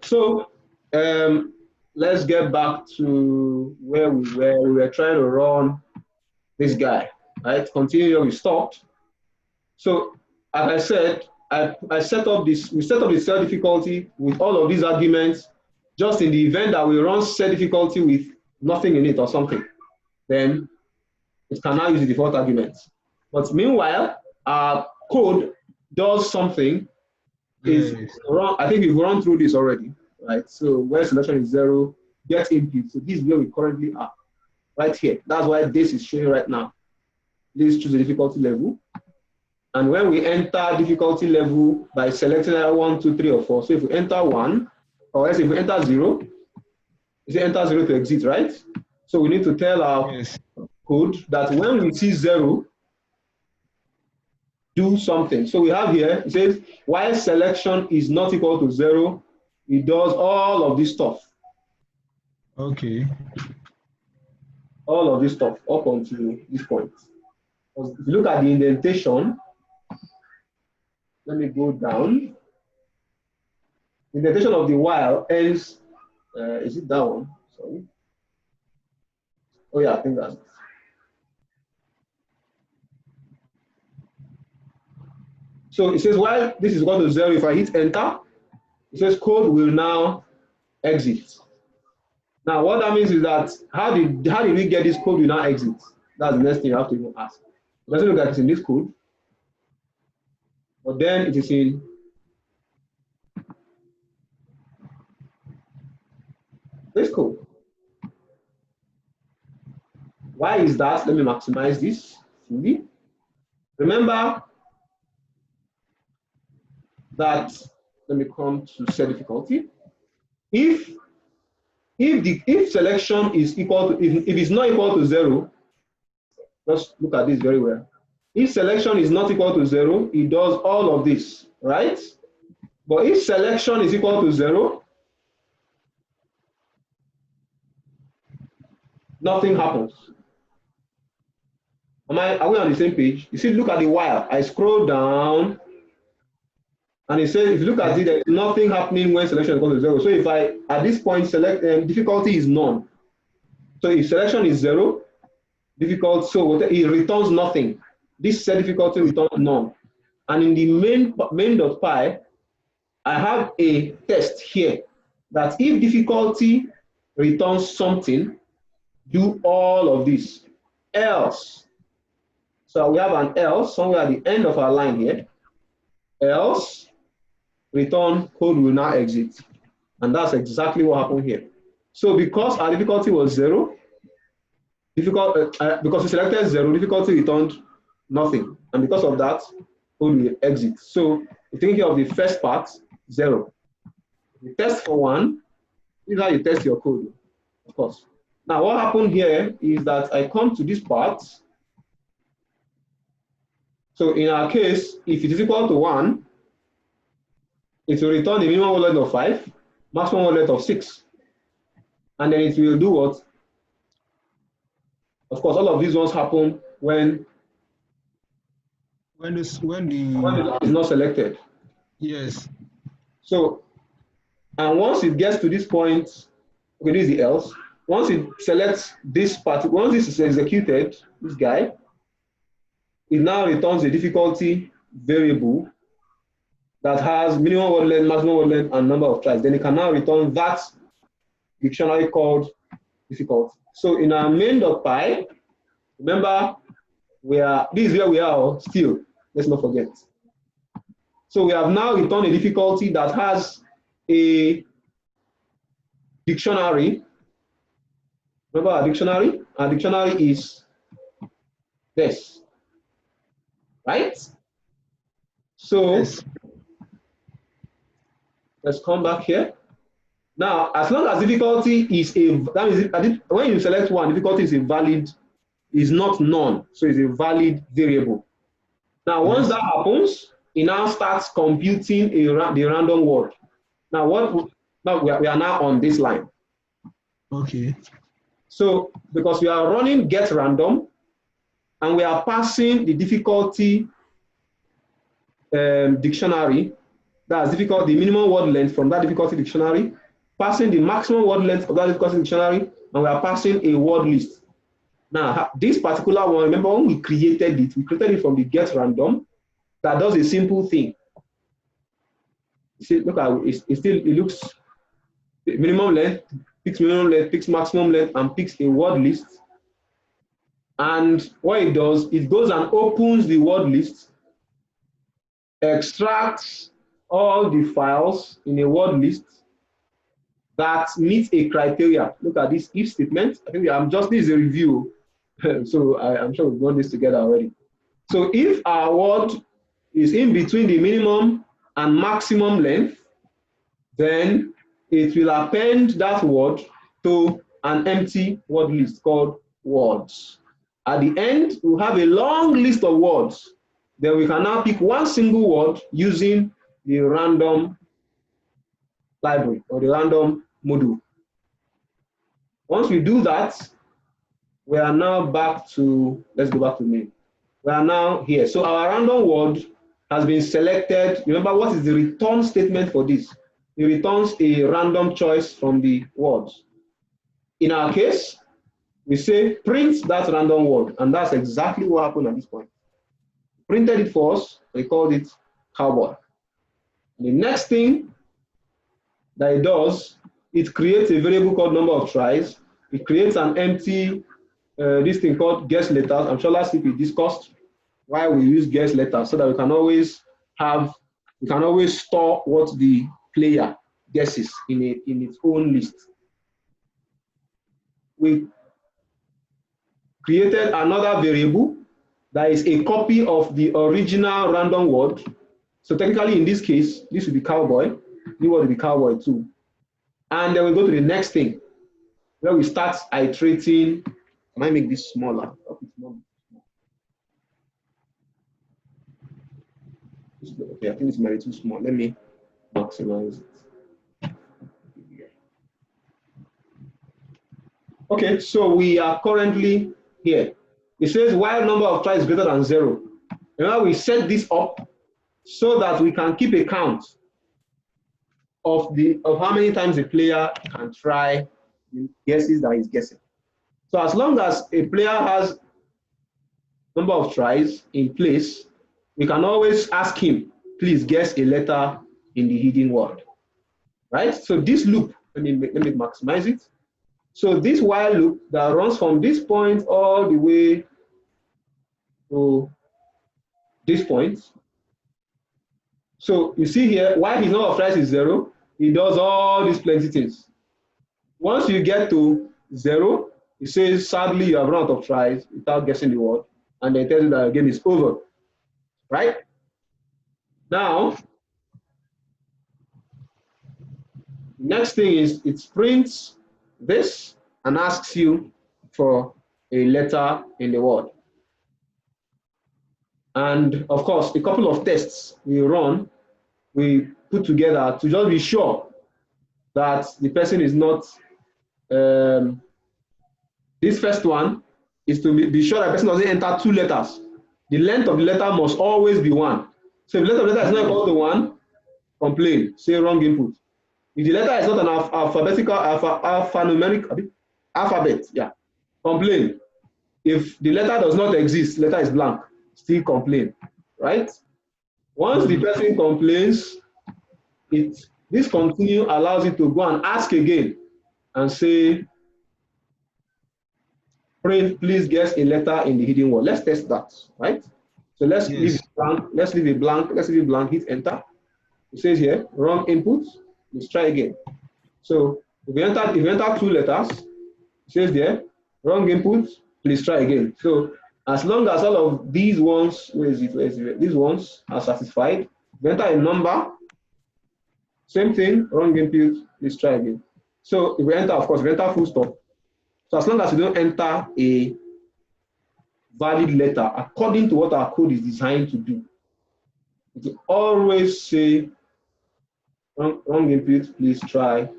So let's get back to where we were. We were trying to run this guy, right? Continue where we stopped. So as I said, I set up this, we set up the cell difficulty with all of these arguments, just in the event that we run cell difficulty with nothing in it or something, then it can now use the default arguments. But meanwhile, our code does something. Is run, I think we've run through this already, right? So where selection is 0, get input. So this is where we currently are, right here. That's why this is showing right now. Please choose the difficulty level. And when we enter difficulty level by selecting 1, 2, 3, or 4, so if we enter 1, or else if we enter 0, you say enter 0 to exit, right? So we need to tell our code that when we see 0, do something. So we have here, it says, while selection is not equal to 0, it does all of this stuff. Okay. All of this stuff up until this point. If you look at the indentation, let me go down. The indentation of the while ends, is it that one? Sorry. Oh yeah, I think that's it. So it says while this is equal to 0, if I hit enter, it says code will now exit. Now what that means is that how did we get this code will now exit? That's the next thing you have to even ask. It doesn't look like it's in this code, but then it is in this code. Why is that? Let me maximize this fully. Remember that, let me come to set difficulty. If selection is equal to, if it's not equal to 0, just look at this very well. If selection is not equal to 0, it does all of this, right? But if selection is equal to 0, nothing happens. Are we on the same page? You see, look at the while. I scroll down, and it says, if you look at it, there's nothing happening when selection is equal to 0. So if I, at this point, select, difficulty is none. So if selection is 0, difficult, so it returns nothing. This set difficulty returns none. And in the main.py, I have a test here that if difficulty returns something, do all of this. Else, so we have an else somewhere at the end of our line here. Else, return code will now exit. And that's exactly what happened here. So because our difficulty was 0, because we selected 0, difficulty returned nothing. And because of that, code will exit. So if you think of the first part, 0. You test for 1, this is how you test your code, of course. Now what happened here is that I come to this part. So in our case, if it is equal to 1, it will return the minimum word length of 5, maximum word length of 6. And then it will do what? Of course, all of these ones happen when the is not selected. Yes. So, and once it gets to this point, okay, this is the else. Once it selects this part, once this is executed, this guy, it now returns a difficulty variable that has minimum word length, maximum word length, and number of tries. Then it can now return that dictionary called difficulty. So in our main.py, remember, this is where we are still. Let's not forget. So we have now returned a difficulty that has a dictionary. Remember our dictionary? Our dictionary is this, right? So yes. Let's come back here. Now, as long as difficulty is that means when you select 1, difficulty is invalid, is not none, so it's a valid variable. Now, once that happens, it now starts computing the random word. Now, we are now on this line. Okay. So, because we are running get random, and we are passing the difficulty dictionary that's difficult, the minimum word length from that difficulty dictionary, passing the maximum word length of that difficulty dictionary, and we are passing a word list. Now, this particular one, remember when we created it from the get random that does a simple thing. See, look at it, it looks minimum length, picks minimum length, picks maximum length, and picks a word list. And what it does, it goes and opens the word list, extracts all the files in a word list that meets a criteria. Look at this if statement. I think this is a review, so I'm sure we've done this together already. So if our word is in between the minimum and maximum length, then it will append that word to an empty word list called words. At the end, we'll have a long list of words. Then we can now pick one single word using the random library or the random module. Once we do that, we are now back to, let's go back to me. We are now here. So our random word has been selected. Remember, what is the return statement for this? It returns a random choice from the words. In our case, we say print that random word, and that's exactly what happened at this point. Printed it for us, we called it cowboy. The next thing that it does, it creates a variable called number of tries. It creates an empty, this thing called guess letters. I'm sure last week we discussed why we use guess letters, so that we can always store what the player guesses in its own list. We created another variable that is a copy of the original random word. So technically in this case, this will be cowboy. This word will be cowboy too. And then we go to the next thing, where we start iterating. Can I make this smaller? Okay, I think it's maybe too small. Let me maximize it. Okay, so we are currently here. It says while number of tries is greater than 0. Now we set this up so that we can keep a count of how many times a player can try the guesses that he's guessing. So as long as a player has number of tries in place, we can always ask him, please guess a letter in the hidden word. Right? So this loop, let me maximize it. So this while loop that runs from this point all the way to this point. So you see here, while his number of tries is 0, he does all these plenty things. Once you get to 0, it says, sadly, you have run out of tries without guessing the word, and then tells you that the game is over. Right? Now, next thing is it prints this and asks you for a letter in the word. And of course, a couple of tests we put together to just be sure that the person is not, this first one is to be sure that the person doesn't enter 2 letters. The length of the letter must always be 1. So if the length of the letter is not equal to 1, complain, say wrong input. If the letter is not an alphanumeric alphabet, yeah, complain. If the letter does not exist, letter is blank, still complain, right? Once the person complains, this continue allows it to go and ask again and say, please guess a letter in the hidden word. Let's test that, right? So let's leave it blank. Let's leave it blank. Let's leave it blank. Hit enter. It says here, wrong input. Let's try again. So if you enter 2 letters, it says there, wrong input. Please try again. So as long as all of these ones, these ones are satisfied, if you enter a number, same thing, wrong input. Please try again. So if we enter, of course, we enter full stop. So as long as you don't enter a valid letter according to what our code is designed to do, it will always say wrong input, please try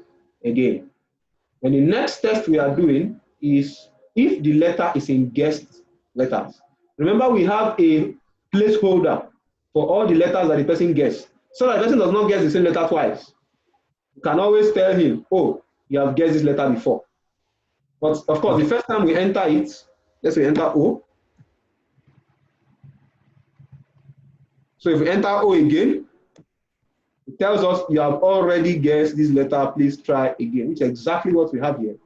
again. And the next test we are doing is if the letter is in guessed letters. Remember, we have a placeholder for all the letters that the person guessed. so that the person does not guess the same letter twice. You can always tell him, oh, you have guessed this letter before. But of course, the first time we enter it, let's say we enter O. So if we enter O again, it tells us you have already guessed this letter, please try again, which is exactly what we have here.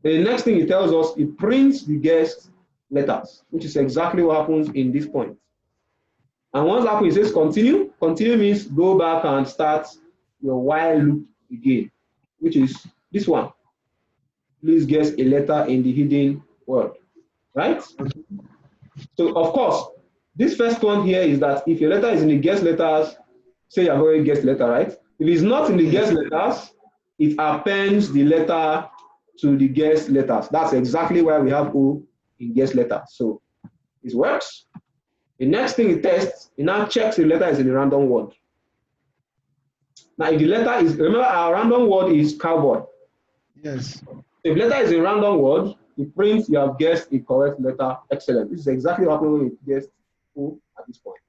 The next thing it tells us, it prints the guessed letters, which is exactly what happens in this point. And once that happens, it says continue. Continue means go back and start your while loop again, which is this one. Please guess a letter in the hidden word, right? So of course, this first one here is that if your letter is in the guessed letters, say you have already guessed letter, right? If it's not in the guessed letters, it appends the letter to the guessed letters. That's exactly why we have O in guessed letters. So it works. The next thing it tests, it now checks if the letter is in the random word. Now, if the letter is, remember our random word is cowboy. Yes. If letter is a random word, it prints you have guessed the correct letter. Excellent. This is exactly what happened when we guessed O at this point.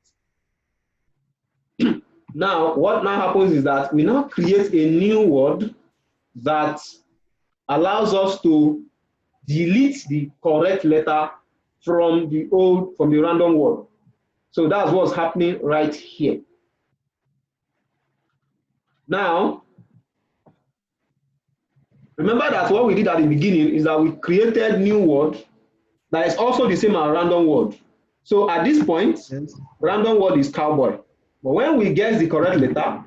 Now, what now happens is that we now create a new word that allows us to delete the correct letter from the random word. So that's what's happening right here. Now, remember that what we did at the beginning is that we created new word that is also the same as random word. So at this point, random word is cowboy. But when we guess the correct letter,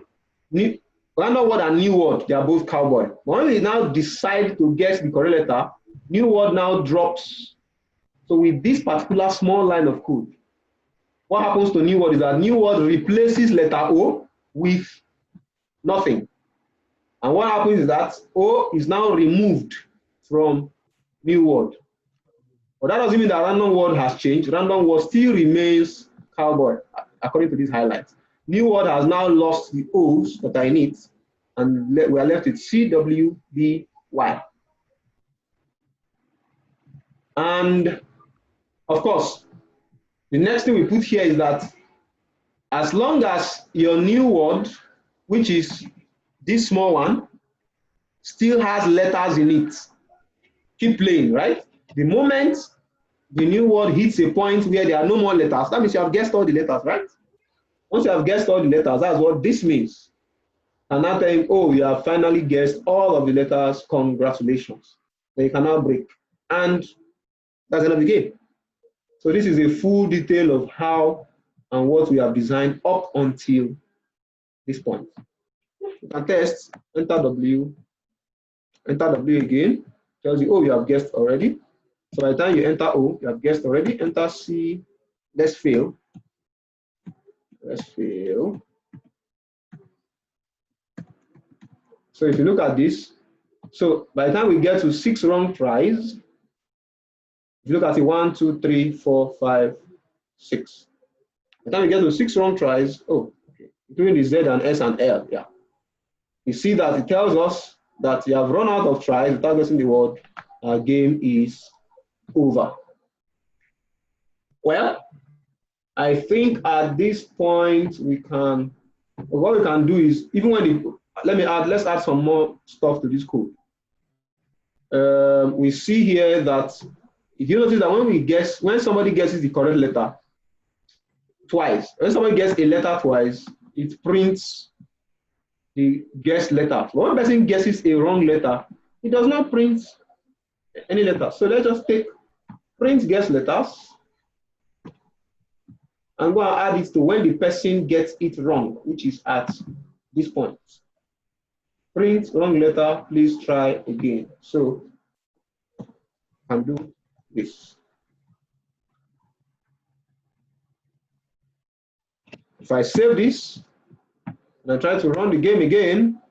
random word and new word, they are both cowboy. But when we now decide to guess the correct letter, new word now drops. So with this particular small line of code, what happens to new word is that new word replaces letter O with nothing. And what happens is that O is now removed from new word. But that doesn't mean that random word has changed. Random word still remains cowboy, according to these highlights. New word has now lost the O's that are in it, and we are left with CWBY. And of course, the next thing we put here is that as long as your new word, which is this small one, still has letters in it, keep playing, right? The moment the new word hits a point where there are no more letters, that means you have guessed all the letters, right? Once you have guessed all the letters, that's what this means. And now telling, oh, you have finally guessed all of the letters, congratulations. Then you can now break. And that's the end of the game. So this is a full detail of how and what we have designed up until this point. You can test, enter W again, tells you, oh, you have guessed already. So by the time you enter O, you have guessed already. Enter C, let's fail. Let's fail. So if you look at this, so by the time we get to 6 wrong tries, if you look at it, 1, 2, 3, 4, 5, 6. By the time we get to 6 wrong tries, oh, okay, including the Z and S and L, yeah. You see that it tells us that you have run out of tries without guessing the word. Our game is over. Well, I think at this point we can, what we can do is, even when let's add some more stuff to this code. We see here that if you notice that when somebody guesses the correct letter twice, when somebody gets a letter twice, it prints the guessed letter. But when person guesses a wrong letter, it does not print any letter. So let's just take print guessed letters and go and add it to when the person gets it wrong, which is at this point. Print wrong letter, please try again. So I can do this. If I save this and I try to run the game again,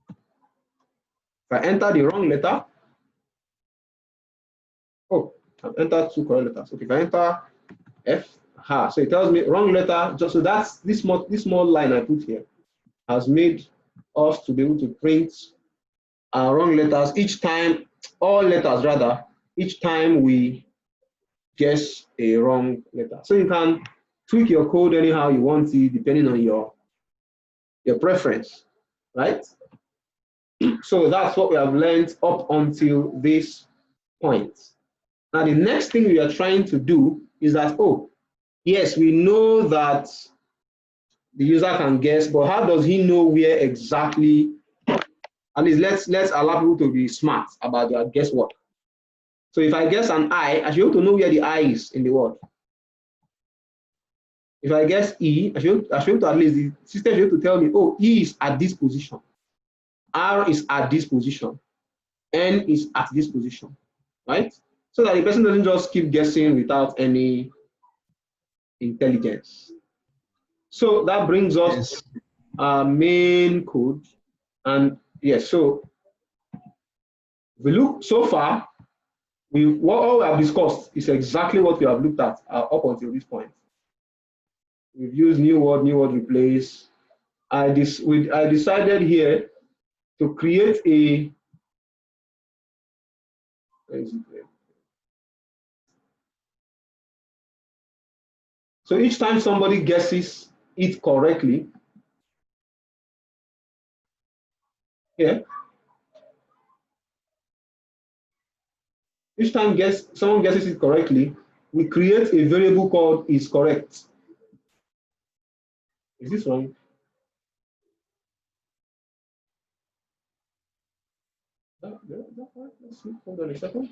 if I enter the wrong letter, oh, I've entered 2 correct letters. Okay, if I enter F, so it tells me wrong letter. Just so that's this small line I put here has made us to be able to print wrong letters each time, all letters rather, each time we guess a wrong letter. So you can tweak your code anyhow you want it, depending on your preference, right? So that's what we have learned up until this point. Now, the next thing we are trying to do is that, oh, yes, we know that the user can guess, but how does he know where exactly? At least let's allow people to be smart about their guesswork. So if I guess an I should be able to know where the I is in the word. If I guess E, I should be able to, at least the system should be able to tell me, oh, E is at this position, R is at this position, N is at this position, right? So that the person doesn't just keep guessing without any intelligence. So that brings us Yes. to our main code. And yes, so if we look so far, what all we have discussed is exactly what we have looked at up until this point. We've used new word replace. I decided here to create a, where is it there? So each time somebody guesses it correctly, yeah, each time someone guesses it correctly, we create a variable called is correct. Is this wrong? Let's see. Hold on a second.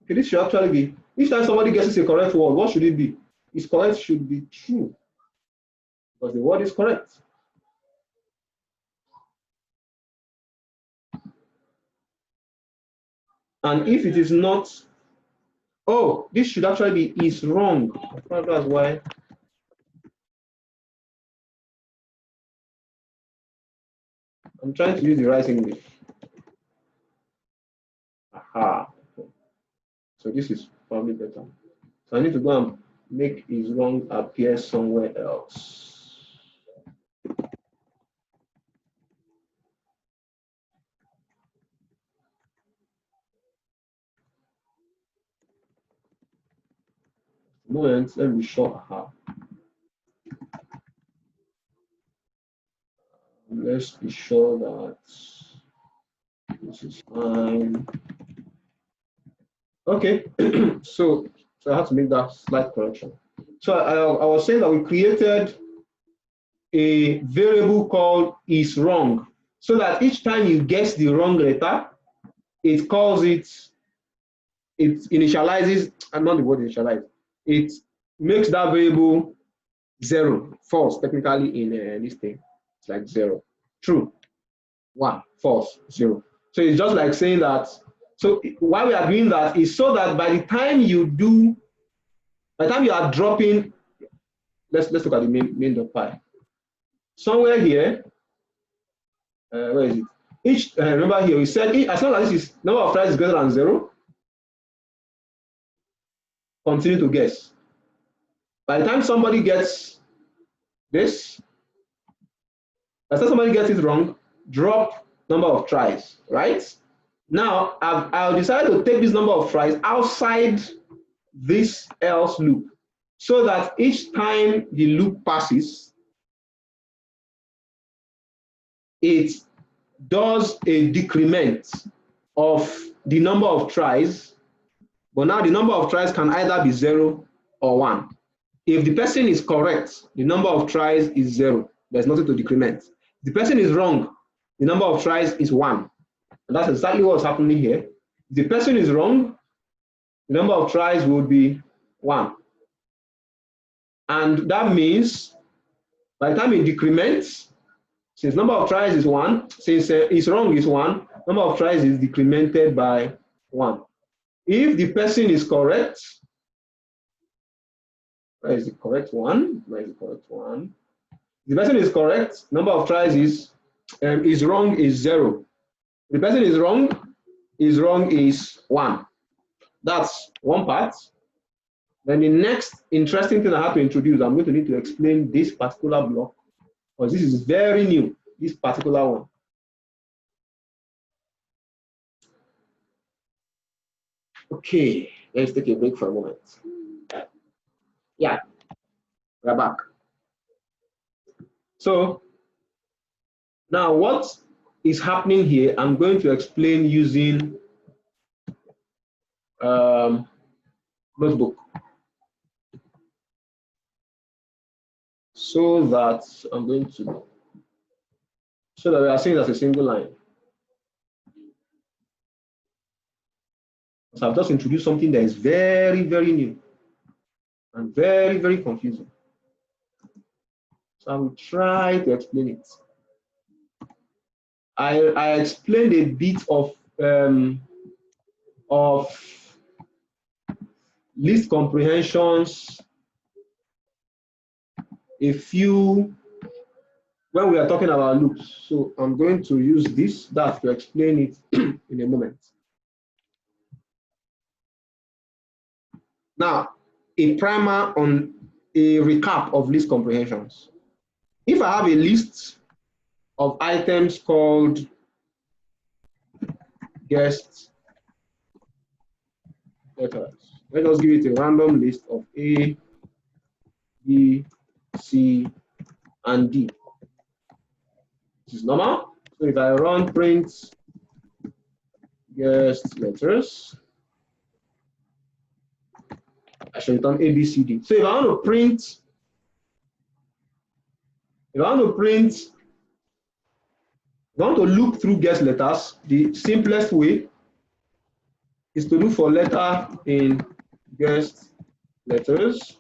Okay, this should actually be, each time somebody guesses a correct word, what should it be? Is correct should be true because the word is correct. And if it is not, oh, this should actually be is wrong. That's why. I'm trying to use the right English. Aha. So this is probably better. So I need to go and make is wrong appear somewhere else. Moment, let me show aha. Let's be sure that this is fine. Okay, so I have to make that slight correction. So I was saying that we created a variable called is wrong, so that each time you guess the wrong letter, it calls it, it initializes, and not the word initialize, it makes that variable zero, false, technically in this thing. It's like zero, true, one, false, zero. So it's just like saying that, so why we are doing that is so that by the time you do, by the time you are dropping, let's look at the main.py. Somewhere here, where is it? Each, remember here, we said as long as this is number of tries is greater than zero, continue to guess. By the time somebody gets this, by the time somebody gets it wrong, drop number of tries, right? Now, I've decided to take this number of tries outside this else loop, so that each time the loop passes, it does a decrement of the number of tries, but now the number of tries can either be 0 or 1. If the person is correct, the number of tries is 0. There's nothing to decrement. If the person is wrong, the number of tries is 1. And that's exactly what's happening here. If the person is wrong, the number of tries would be 1. And that means by the time it decrements, since number of tries is 1, since it's wrong is 1, number of tries is decremented by 1. If the person is correct, where is the correct one? Where is the correct one? If the person is correct, number of tries is wrong is 0. If the person is wrong is 1. That's one part. Then the next interesting thing I have to introduce, I'm going to need to explain this particular block, because this is very new, this particular one. Okay, let's take a break for a moment. Yeah. We're back. So now what is happening here, I'm going to explain using notebook. So that I'm going to, so that we are seeing it as a single line. So I've just introduced something that is very, very new and very, very confusing. So I will try to explain it. I explained a bit of list comprehensions, a few, when we are talking about loops. So I'm going to use that to explain it in a moment. Now, a primer on a recap of list comprehensions. If I have a list of items called guest letters, let us give it a random list of A, B, C, and D. This is normal. So if I run print guest letters, I should return A, B, C, D. So if I want to look through guest letters, the simplest way is to look for letter in guest letters.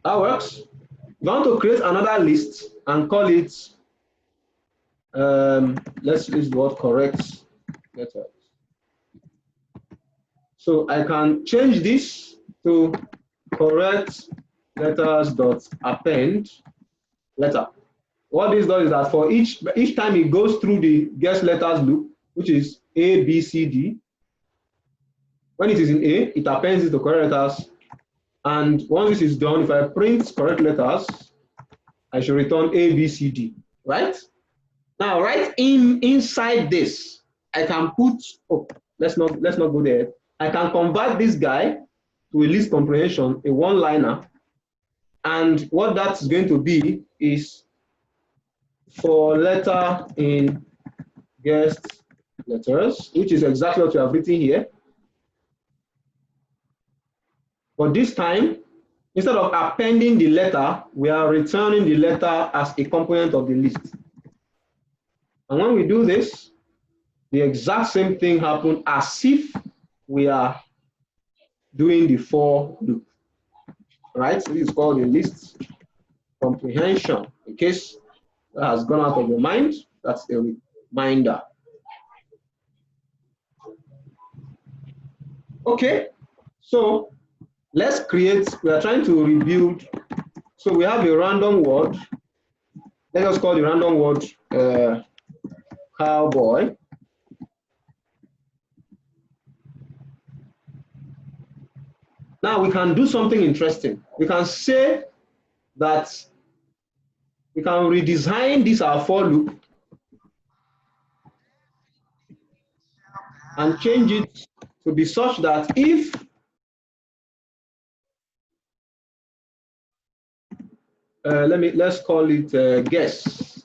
That works. You want to create another list and call it, let's use the word correct letters. So I can change this to correct letters.append letter. What this does is that for each time it goes through the guest letters loop, which is A, B, C, D, when it is in A, it appends it to correct letters. And once this is done, if I print correct letters, I should return A, B, C, D, right? Now, right inside this, I can put, oh, let's not go there. I can convert this guy to a list comprehension, a one-liner, and what that's going to be is for letter in guest letters, which is exactly what you have written here. But this time, instead of appending the letter, we are returning the letter as a component of the list. And when we do this, the exact same thing happens as if we are doing the for loop, right? So this is called a list comprehension. In case that has gone out of your mind, that's a reminder. Okay, so let's create, we are trying to rebuild. So we have a random word. Let us call the random word cowboy. Now we can do something interesting. We can say that we can redesign this our for loop and change it to be such that if let's call it guess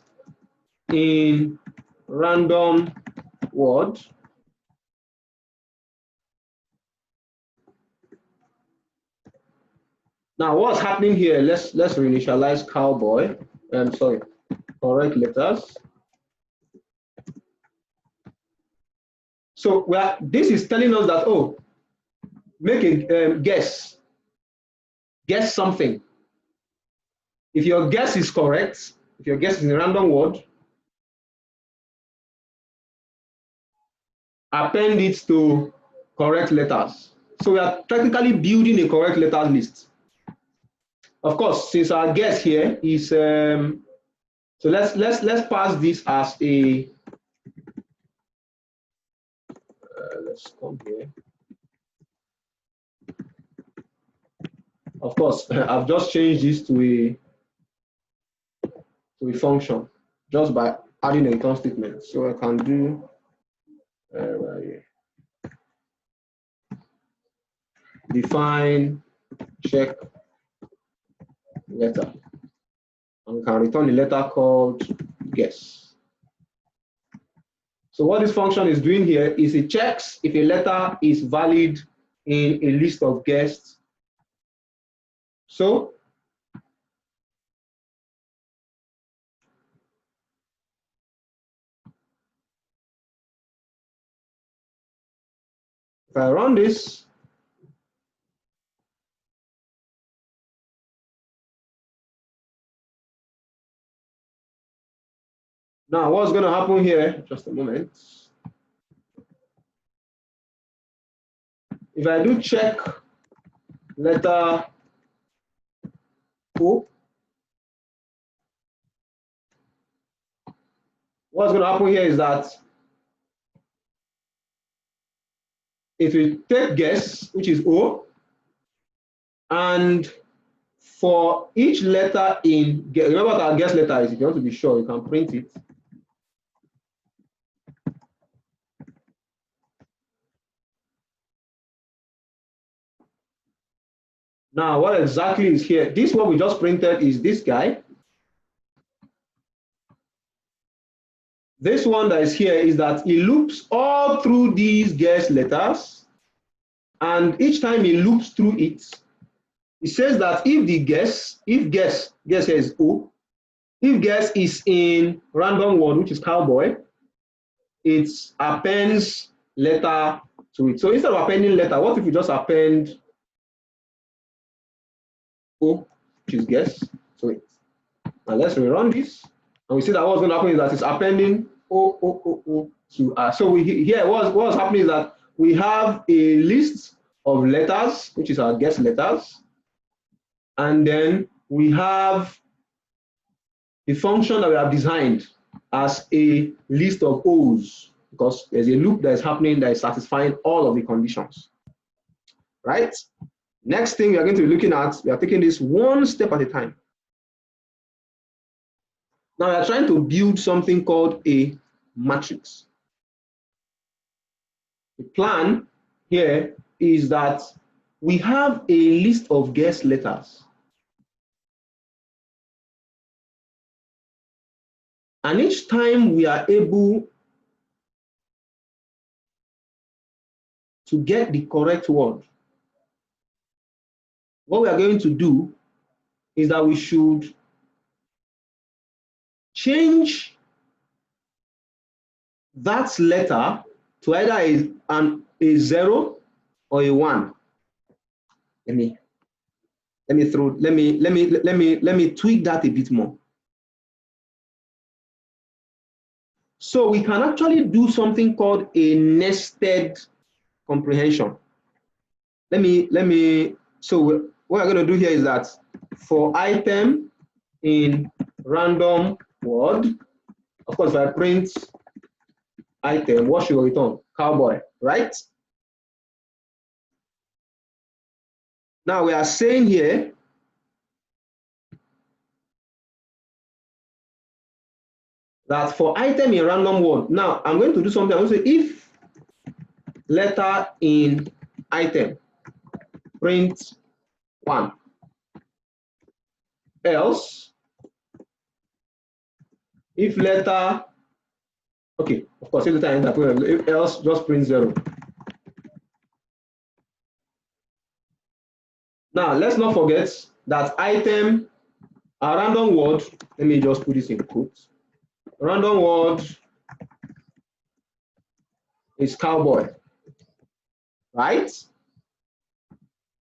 in random word. Now what's happening here? Let's reinitialize cowboy. Sorry, correct letters. So this is telling us that, oh, make a guess something. If your guess is correct, if your guess is in a random word, append it to correct letters. So we are technically building a correct letters list. Of course, since our guess here is so let's pass this as a let's come here. Of course, I've just changed this to a function just by adding a return statement. So I can do right here. define check letter. And we can return a letter called guess. So what this function is doing here is it checks if a letter is valid in a list of guests. So if I run this, now what's going to happen here, just a moment. If I do check letter O, what's going to happen here is that it will take guess, which is O, and for each letter in, remember what our guess letter is, if you want to be sure, you can print it. Now, what exactly is here? This what we just printed is this guy. This one that is here is that it loops all through these guess letters, and each time it loops through it, it says that if the guess, guess here is O, if guess is in random word, which is cowboy, it appends letter to it. So instead of appending letter, what if we just append O, which is guess, to it? Now let's rerun this, and we see that what's going to happen is that it's appending O to so here what's happening is that we have a list of letters, which is our guess letters, and then we have the function that we have designed as a list of O's, because there's a loop that is happening that is satisfying all of the conditions, right? Next thing we are going to be looking at, we are taking this one step at a time. Now we are trying to build something called a matrix. The plan here is that we have a list of guess letters. And each time we are able to get the correct word, what we are going to do is that we should change that letter to either a 0 or a 1. Let me tweak that a bit more. So we can actually do something called a nested comprehension. So what we're going to do here is that for item in random word, of course, if I print item, what should we return? Cowboy, right? Now we are saying here that for item in random word, now I'm going to do something. I'm going to say if letter in item print 1, else if letter, okay, of course, if letter enter, if else just print 0. Now let's not forget that item, a random word, let me just put this in quotes. Random word is cowboy, right?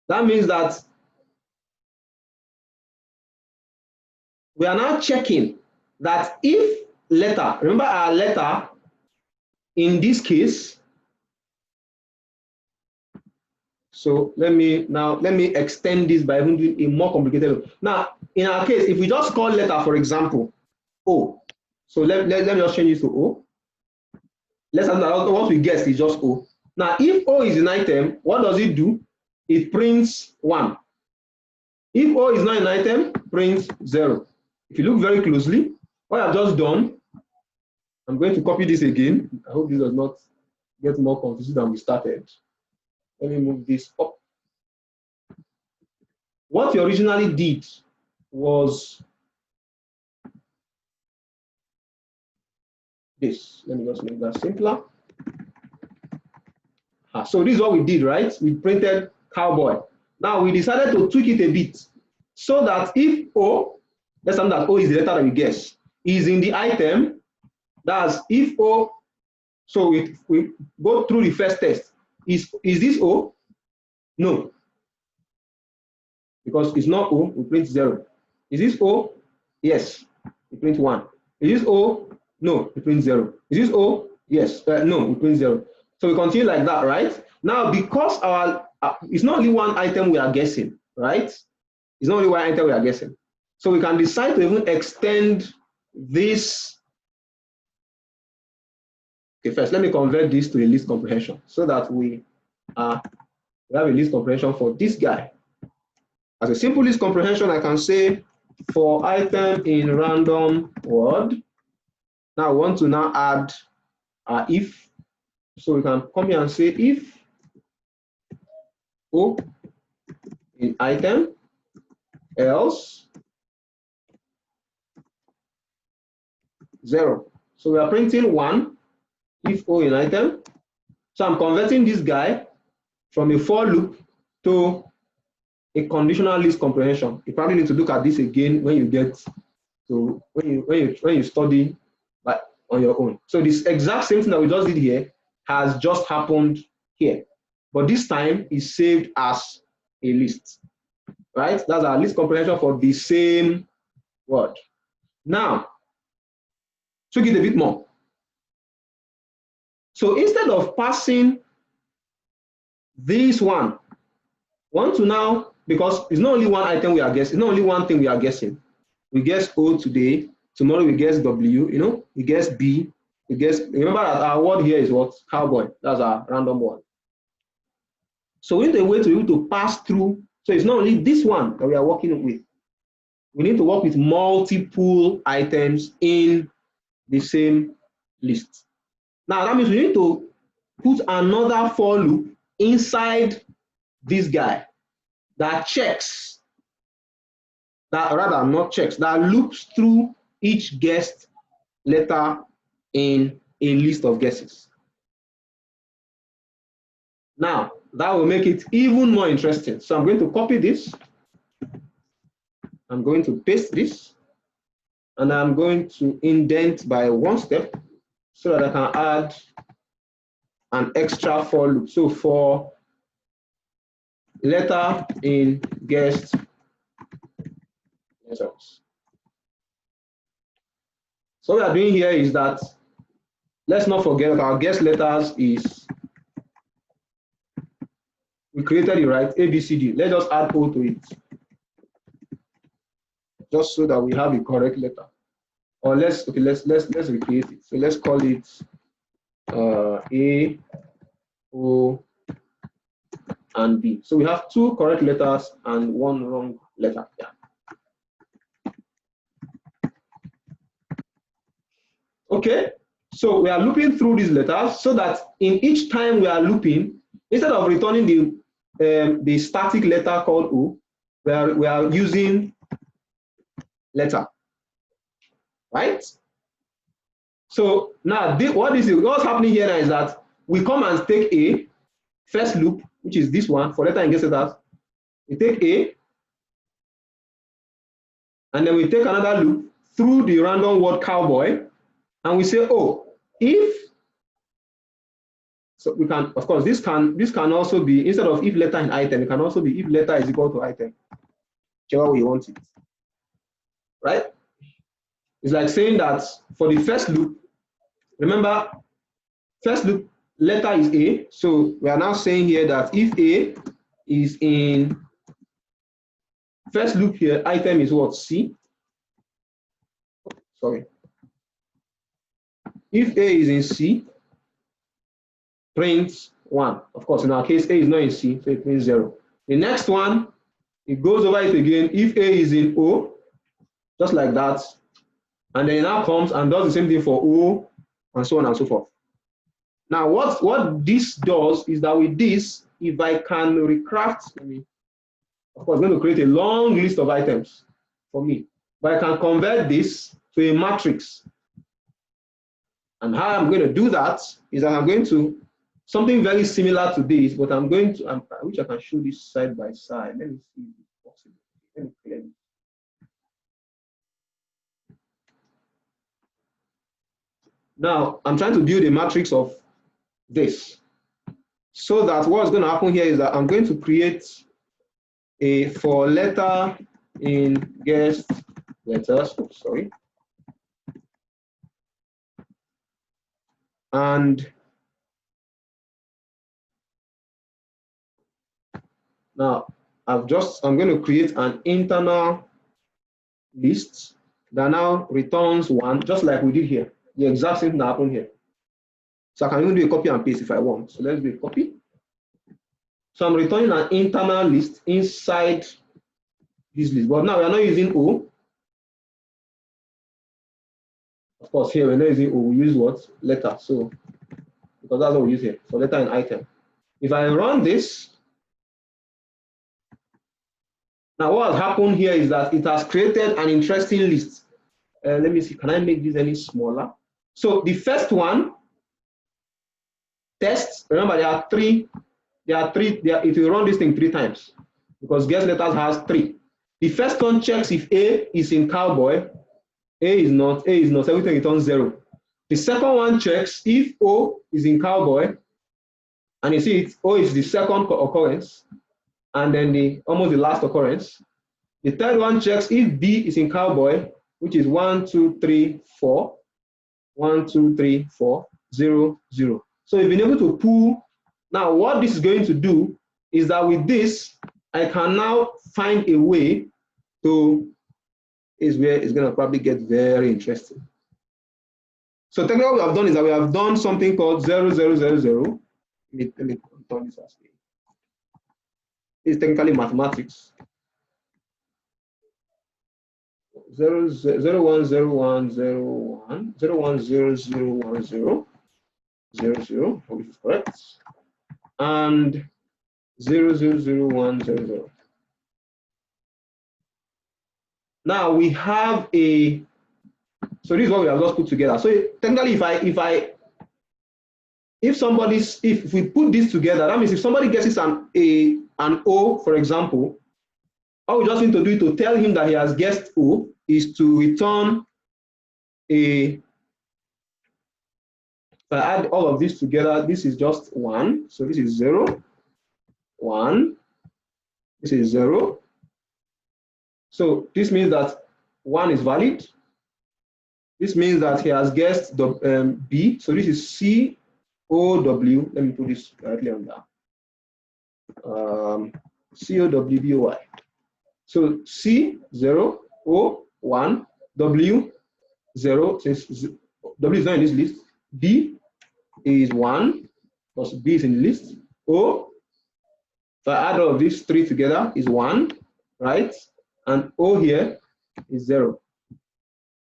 That means that we are now checking that if letter, remember our letter in this case, so let me extend this by even doing a more complicated. Now, in our case, if we just call letter, for example, O, so let me just change this to O. Let's say that what we guess is just O. Now, if O is an item, what does it do? It prints 1. If O is not an item, prints 0. If you look very closely, what I've just done, I'm going to copy this again. I hope this does not get more confusing than we started. Let me move this up. what you originally did was this. Let me just make that simpler. So this is what we did, right? We printed cowboy. Now we decided to tweak it a bit so that if O, let's say that O is the letter that we guess, is in the item, that's if O, so we go through the first test. Is this O? No. Because it's not O, we print 0. Is this O? Yes, we print 1. Is this O? No, we print 0. Is this O? Yes, no, we print 0. So we continue like that, right? Now, because our it's not only one item we are guessing, right? It's not only one item we are guessing. So we can decide to even extend this. Okay, first, let me convert this to a list comprehension so that we have a list comprehension for this guy. As a simple list comprehension, I can say for item in random word. Now I want to now add if. So we can come here and say if O in item, else 0. So we are printing 1 if O in item. So I'm converting this guy from a for loop to a conditional list comprehension. You probably need to look at this again when you get to when you study on your own. So this exact same thing that we just did here has just happened here, but this time is saved as a list, right? That's our list comprehension for the same word. Now, tweak it a bit more. So instead of passing this one, want to now, because it's not only one item we are guessing, it's not only one thing we are guessing. We guess O today, tomorrow we guess W, we guess B, we guess, remember that our word here is what? Cowboy. That's our random word. So we need a way to be able to pass through. So it's not only this one that we are working with. We need to work with multiple items in the same list. Now that means we need to put another for loop inside this guy that checks, that rather not checks, that loops through each guessed letter in a list of guesses. Now, that will make it even more interesting. So I'm going to copy this. I'm going to paste this. And I'm going to indent by 1 step so that I can add an extra for loop. So for letter in guessed letters. So what we are doing here is that, let's not forget that our guessed letters is, we created it, right? A, B, C, D. Let's just add O to it. Just so that we have the correct letter. Or let's recreate it. So let's call it A, O, and B. So we have 2 correct letters and 1 wrong letter. Yeah. Okay, so we are looping through these letters so that in each time we are looping, instead of returning the static letter called O, we are using letter, right? So now what's happening here now is that we come and take a first loop, which is this one for letter and guess letters. We take A, and then we take another loop through the random word cowboy, and we say, oh, if, so we can, of course, this can also be, instead of if letter in item, it can also be if letter is equal to item, whichever way you want it, right? It's like saying that for the first loop, remember, first loop, letter is A, so we are now saying here that if A is in, first loop here, item is what, C? Sorry. If A is in C, print 1. Of course, in our case, A is not in C, so it prints 0. The next one, it goes over it again. If A is in O, just like that, and then it now comes and does the same thing for O, and so on and so forth. Now, what this does is that with this, if I can recraft, Of course, I'm going to create a long list of items for me. But I can convert this to a matrix. And how I'm going to do that is that I'm going to something very similar to this, but I'm going to, I wish I can show this side by side. Let me see if it's possible. Let me clear it. Now, I'm trying to build a matrix of this. So that what's going to happen here is that I'm going to create a for letter in guest letters. Oh, sorry. And now I'm going to create an internal list that now returns one, just like we did here. The exact same thing that happened here. So I can even do a copy and paste if I want. So let's do a copy. So I'm returning an internal list inside this list. But now we are not using O. Of course, here we're not using O, we use what? Letter. So because that's what we use here. So letter and item. If I run this, now what has happened here is that it has created an interesting list. Let me see, can I make this any smaller? So the first one, tests, remember there are three, if you run this thing 3 times, because guest letters has 3. The first one checks if A is in cowboy, A is not, everything returns 0. The second one checks if O is in cowboy, and you see O is the second occurrence, and then almost the last occurrence. The third one checks if B is in cowboy, which is 1, 2, 3, 4, 1, 2, 3, 4, 0, 0. So we've been able to pull. Now what this is going to do is that with this, I can now find a way to, is where it's going to probably get very interesting. So technically what we have done is that we have done something called 0, 0, 0, 0. Let me turn this as it's technically mathematics. 0, 0, 1, 0, 1, 0, 1, 0, 1, 0, 0, 1, 0, 0, 0, which is correct, and 0, 0, 0, 1, 0, 0. Now we have a, so this is what we have just put together. So technically if we put this together, that means if somebody guesses an O, for example, all we just need to do to tell him that he has guessed O is to return a, if I add all of this together, this is just 1. So this is 0, 1. This is 0. So this means that 1 is valid. This means that he has guessed the B. So this is C-O-W. Let me put this directly on that. C-O-W-B-O-Y. So C, 0, O, 1, W, 0, since W is not in this list. B is 1, because B is in the list. O, if I add all of these 3 together, is 1, right? And O here is 0.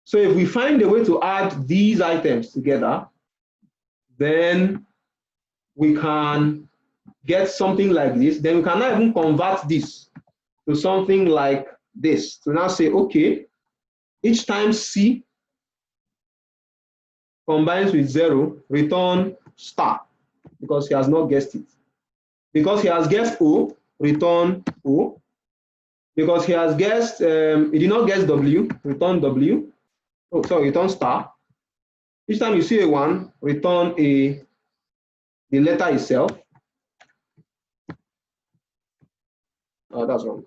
So if we find a way to add these items together, then we can get something like this. Then we can now even convert this to something like this. So now say, okay, each time C combines with 0, return star, because he has not guessed it. Because he has guessed O, return O. Because he has guessed, he did not guess W, return W. Oh, sorry, return star. Each time you see a 1, return the letter itself. Oh, that's wrong.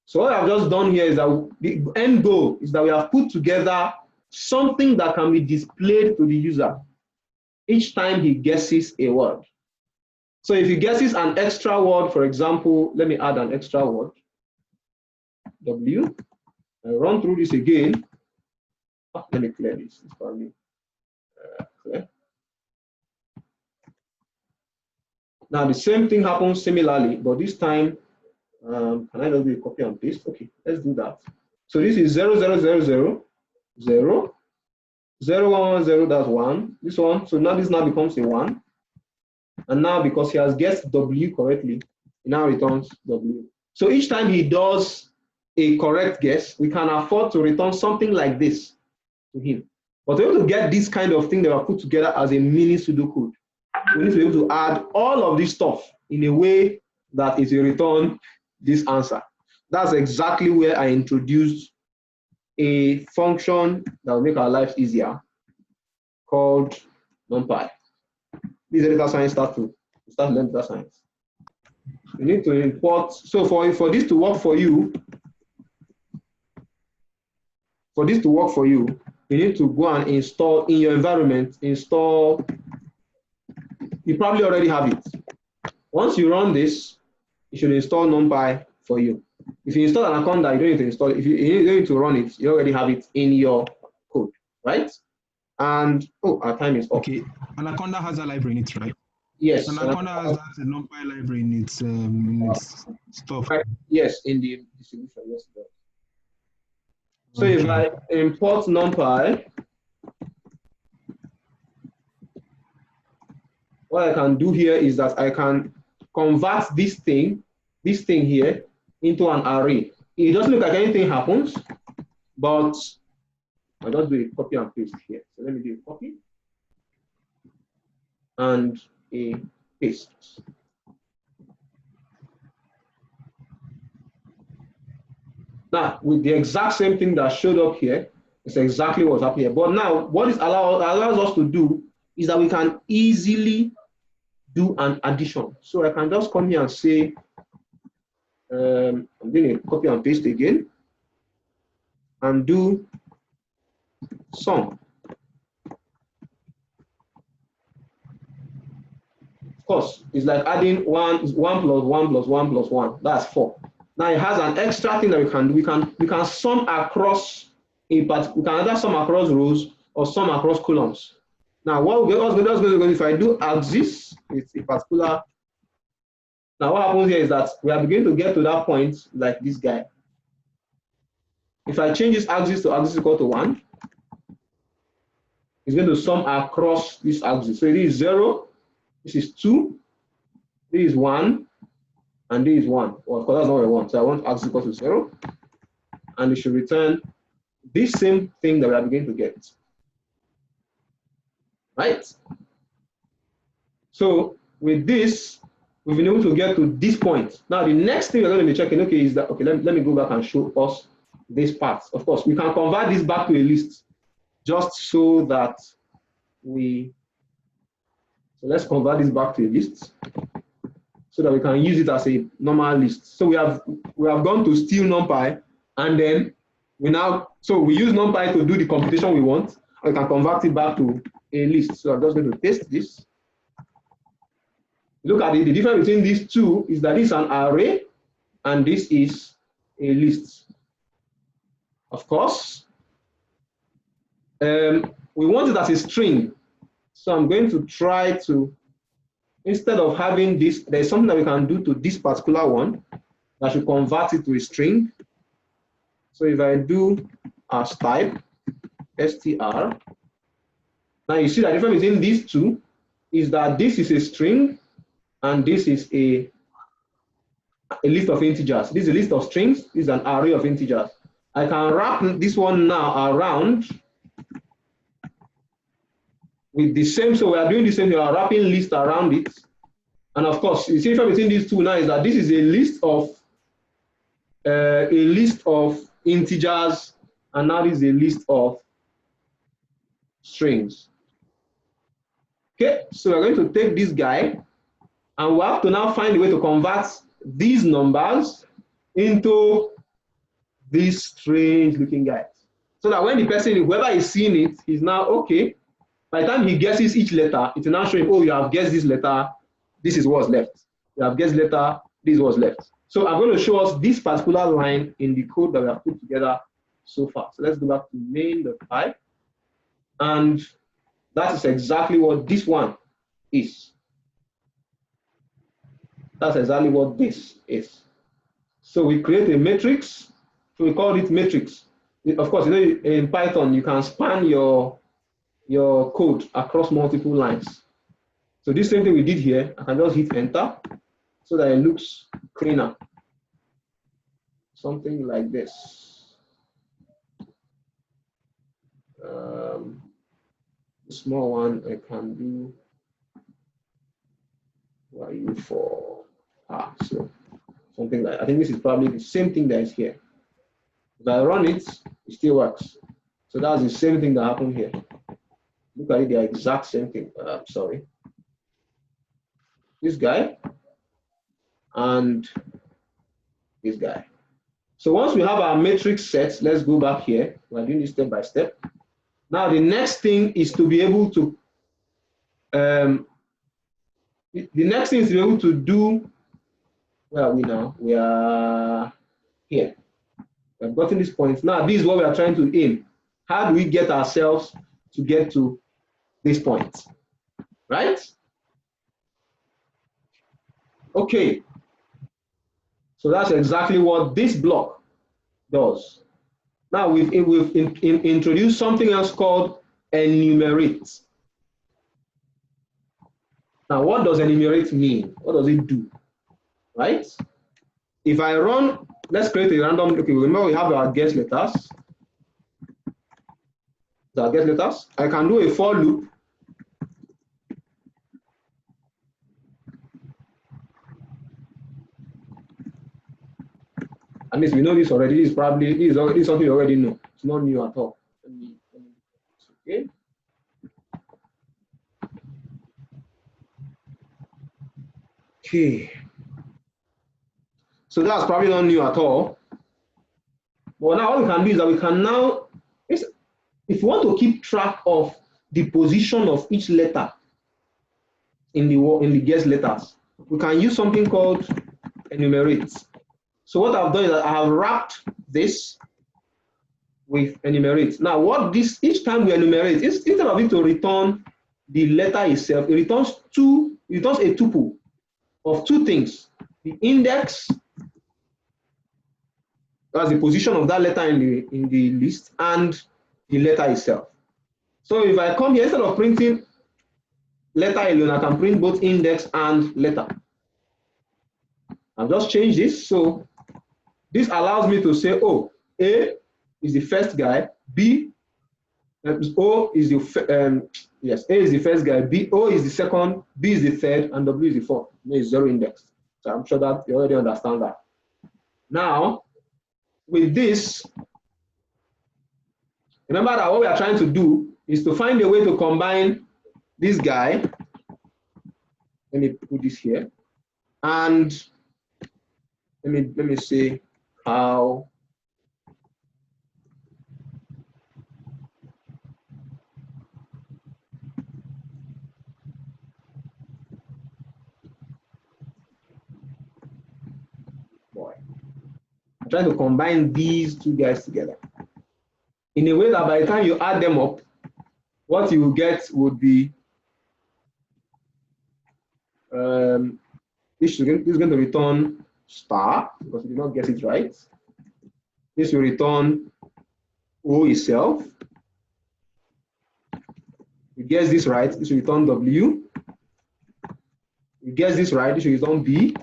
So what I've just done here is that the end goal is that we have put together something that can be displayed to the user each time he guesses a word. So if he guesses an extra word, for example, let me add an extra word, W. I run through this again. Oh, let me clear this. It's probably clear. Now the same thing happens similarly, but this time, can I just do a copy and paste? Okay, let's do that. So this is 0, 0, 0, 0, 0, 0, 1, 1, 0, that's 1. This one, so now this now becomes a 1. And now because he has guessed W correctly, he now returns W. So each time he does a correct guess, we can afford to return something like this to him. But to be able to get this kind of thing that are put together as a mini pseudocode, we need to be able to add all of this stuff in a way that it will return this answer. That's exactly where I introduced a function that will make our lives easier called NumPy. This is data science start learning data science. You need to import, so for this to work for you, you need to go and install in your environment, you probably already have it. Once you run this, you should install NumPy for you. If you install an account that you don't need to install it, if you don't need to run it, you already have it in your code, right? And our time is up. Okay, Anaconda has a library in it, right? Yes. Anaconda has a NumPy library in its stuff. Right. Yes, in the distribution, yes, it does. So Okay. if I import NumPy, what I can do here is that I can convert this thing here into an array. It doesn't look like anything happens, but I'll just do a copy and paste here. So let me do a copy and a paste. Now, with the exact same thing that showed up here, it's exactly what's happening here. But now, what it allows us to do is that we can easily do an addition. So I can just come here and say, I'm doing a copy and paste again, and do sum. Of course, it's like adding 1 plus 1 plus 1 plus 1. That's 4. Now it has an extra thing that we can do. We can sum across we can either sum across rows or sum across columns. Now what's going to if I do axis, it's a particular. Now what happens here is that we are beginning to get to that point like this guy. If I change this axis to axis equal to 1, it's going to sum across this axis. So this is 0, this is 2, this is 1, and this is 1. Well, of course, that's not what I want. So I want axis equal to 0, and it should return this same thing that we are beginning to get. Right? So with this, we've been able to get to this point. Now the next thing we're going to be checking, okay, is that, okay, let me go back and show us this part. Of course, we can convert this back to a list just so that so let's convert this back to a list so that we can use it as a normal list. So we have gone to steal NumPy, and then we use NumPy to do the computation we want, and we can convert it back to a list. So I'm just going to paste this. Look at it, the difference between these two is that this is an array and this is a list. Of course, we want it as a string. So I'm going to try to, instead of having this, there's something that we can do to this particular one that should convert it to a string. So if I do as type, str, now you see the difference between these two is that this is a string and this is a list of integers. This is a list of strings, this is an array of integers. I can wrap this one now around with the same, so we are doing the same, we are wrapping list around it. And of course, you see the difference between these two now is that this is a list of integers, and now this is a list of strings. Okay, so we're going to take this guy, and we have to now find a way to convert these numbers into these strange looking guys. So that when the person, whoever is seeing it, is now, okay, by the time he guesses each letter, it will now show him, oh, you have guessed this letter, this is what's left. You have guessed letter, this is what's left. So I'm going to show us this particular line in the code that we have put together so far. So let's go back to main.py. And that is exactly what this one is. That's exactly what this is. So we create a matrix. So we call it matrix. Of course, you know, in Python, you can span your code across multiple lines. So this same thing we did here, I can just hit enter so that it looks cleaner. something like this. The small one I can do. What are you for? So something like, I think this is probably the same thing that is here. If I run it, it still works. So that's the same thing that happened here. Look at it, the exact same thing. Sorry. This guy and this guy. So once we have our matrix set, let's go back here. We're doing this step by step. Now the next thing is to be able to, the next thing is to be able to do, where are we now? We are here. We've gotten this point. Now this is what we are trying to aim. How do we get ourselves to get to this point, right? Okay. So that's exactly what this block does. Now we've introduced something else called enumerate. Now what does enumerate mean? What does it do? Right? If I run, let's create a random, okay, remember we have our guess letters. Our guess letters. I can do a for loop. At least we know this already. This is probably, this is something you already know. It's not new at all. Okay. Okay. So that's probably not new at all. But now what we can do is that we can now, if you want to keep track of the position of each letter in the guess letters, we can use something called enumerate. So what I've done is that I have wrapped this with enumerate. Now what this, each time we enumerate, instead of it to return the letter itself, it returns a tuple of two things: the index, that's the position of that letter in the list, and the letter itself. So if I come here, instead of printing letter alone, I can print both index and letter. I've just changed this. So this allows me to say, oh, A is the first guy, B, O is the, yes, A is the first guy, B, O is the second, B is the third, and W is the fourth. No, it's zero index. So I'm sure that you already understand that. Now, with this, remember that what we are trying to do is to find a way to combine this guy. Let me put this here, and let me say how. Boy, I'm trying to combine these two guys together in a way that by the time you add them up, what you will get would be this is going to return star because you did not guess it right. This will return O itself. You guess this right, this will return W. You guess this right, this will return B.